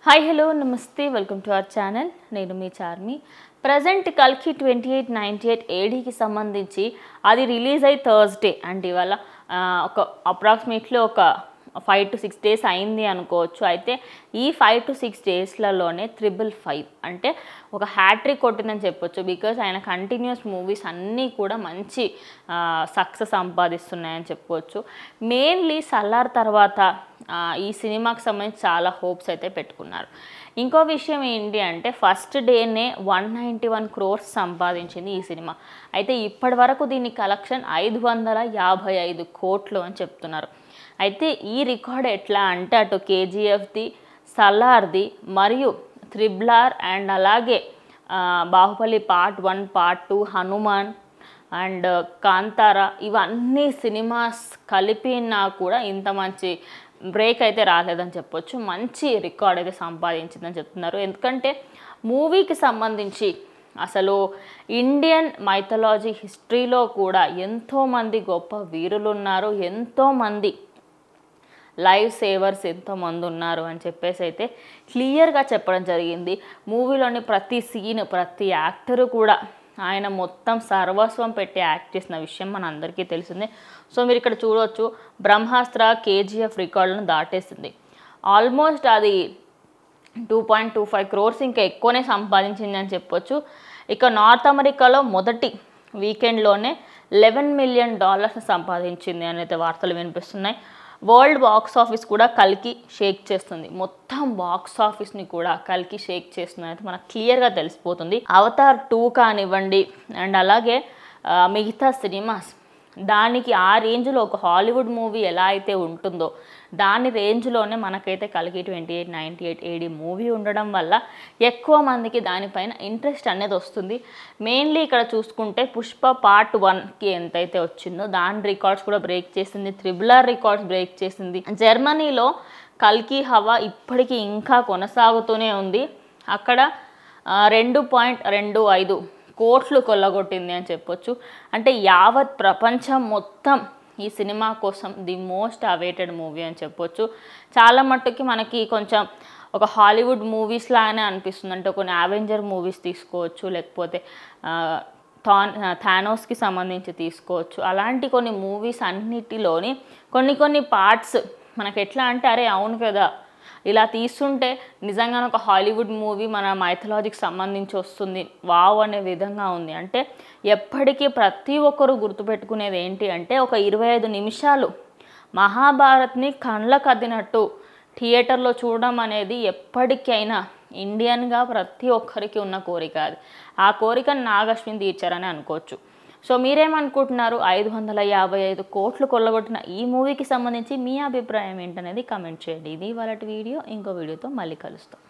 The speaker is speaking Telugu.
హాయ్ హలో నమస్తే వెల్కమ్ టు అవర్ ఛానల్. నేను మీ చార్మి. ప్రజెంట్ కల్కి 2898 ఏడీకి సంబంధించి అది రిలీజ్ అయ్యి థర్స్డే అండ్ ఇవాళ ఒక అప్రాక్సిమేట్లీ ఒక 5 to 6 days అయింది అనుకోవచ్చు. అయితే ఈ 5 to 6 daysలలోనే 555 అంటే ఒక హ్యాట్రిక్ కొట్టిందని చెప్పొచ్చు. బికాజ్ ఆయన కంటిన్యూస్ మూవీస్ అన్నీ కూడా మంచి సక్సెస్ సంపాదిస్తున్నాయని చెప్పుకోవచ్చు. మెయిన్లీ సల్లార్ తర్వాత ఈ సినిమాకి సంబంధించి చాలా హోప్స్ అయితే పెట్టుకున్నారు. ఇంకో విషయం ఏంటి అంటే ఫస్ట్ డేనే 191 crores సంపాదించింది ఈ సినిమా. అయితే ఇప్పటి వరకు దీని కలెక్షన్ 555 కోట్లు అని చెప్తున్నారు. అయితే ఈ రికార్డ్ ఎట్లా అంటే అటు కేజీఎఫ్ది, సలార్ది మరియు త్రిబుల్ అండ్ అలాగే Baahubali part 1, part 2, Hanuman and Kantara ఇవన్నీ సినిమాస్ కలిపినా కూడా ఇంత మంచి బ్రేక్ అయితే రాలేదని చెప్పొచ్చు. మంచి రికార్డ్ అయితే సంపాదించిందని చెప్తున్నారు. ఎందుకంటే మూవీకి సంబంధించి అసలు ఇండియన్ మైథాలజీ హిస్టరీలో కూడా ఎంతోమంది గొప్ప వీరులు ఉన్నారు, ఎంతోమంది లైవ్ సేవర్స్ ఎంతోమంది ఉన్నారు అని చెప్పేసి అయితే క్లియర్గా చెప్పడం జరిగింది. మూవీలోని ప్రతి సీన్, ప్రతి యాక్టరు కూడా ఆయన మొత్తం సర్వస్వం పెట్టి యాక్ట్ చేసిన విషయం మన అందరికీ తెలిసిందే. సో మీరు ఇక్కడ చూడవచ్చు, బ్రహ్మాస్త్ర కేజీఎఫ్ రికార్డులను దాటేసింది. ఆల్మోస్ట్ అది 2.25 crores ఇంకా ఎక్కువనే సంపాదించింది అని చెప్పొచ్చు. ఇక నార్త్ అమెరికాలో మొదటి వీకెండ్లోనే $11 million సంపాదించింది అనేది వార్తలు వినిపిస్తున్నాయి. వరల్డ్ బాక్స్ ఆఫీస్ కూడా కల్కి షేక్ చేస్తుంది. మొత్తం బాక్స్ ఆఫీస్ని కూడా కల్కి షేక్ చేస్తుంది అయితే మనకు క్లియర్గా తెలిసిపోతుంది. అవతార్ 2 కానివ్వండి అండ్ అలాగే మిగతా సినిమాస్ దానికి ఆ రేంజ్లో ఒక హాలీవుడ్ మూవీ ఎలా అయితే ఉంటుందో దాని రేంజ్లోనే మనకైతే కల్కి 2898 ఏడీ మూవీ ఉండడం వల్ల ఎక్కువ మందికి దానిపైన ఇంట్రెస్ట్ అనేది వస్తుంది. మెయిన్లీ ఇక్కడ చూసుకుంటే పుష్ప పార్ట్ 1కి ఎంతైతే వచ్చిందో దాని రికార్డ్స్ కూడా బ్రేక్ చేసింది. త్రిబుల్ రికార్డ్స్ బ్రేక్ చేసింది. జర్మనీలో కల్కి హవా ఇప్పటికీ ఇంకా కొనసాగుతూనే ఉంది. అక్కడ 2.25 కోట్లు కొల్లగొట్టింది అని చెప్పొచ్చు. అంటే యావత్ ప్రపంచం మొత్తం ఈ సినిమా కోసం ది మోస్ట్ అవైటెడ్ మూవీ అని చెప్పొచ్చు. చాలా మట్టుకి మనకి కొంచెం ఒక హాలీవుడ్ మూవీస్ లాగానే అనిపిస్తుంది. అంటే కొన్ని అవెంజర్ మూవీస్ తీసుకోవచ్చు, లేకపోతే థానోస్కి సంబంధించి తీసుకోవచ్చు. అలాంటి కొన్ని మూవీస్ అన్నిటిలోని కొన్ని పార్ట్స్ మనకు ఎట్లా అంటే అరే అవును కదా ఇలా తీస్తుంటే నిజంగానే ఒక హాలీవుడ్ మూవీ మన మైథాలజీకి సంబంధించి వస్తుంది వావ్ అనే విధంగా ఉంది. అంటే ఎప్పటికీ ప్రతి ఒక్కరు గుర్తుపెట్టుకునేది ఏంటి అంటే ఒక 25 నిమిషాలు మహాభారత్ని కళ్ళకు అద్దినట్టు థియేటర్లో చూడడం అనేది ఎప్పటికైనా ఇండియన్గా ప్రతి ఒక్కరికి ఉన్న కోరిక. అది ఆ కోరికను నాగ్ అశ్విన్ తీర్చారని అనుకోవచ్చు. సో మీరేమనుకుంటున్నారు? 555 కోట్లు కొల్లగొట్టిన ఈ మూవీకి సంబంధించి మీ అభిప్రాయం ఏంటనేది కామెంట్ చేయండి. ఇది ఇవాళ వీడియో. ఇంకో వీడియోతో మళ్ళీ కలుస్తాం.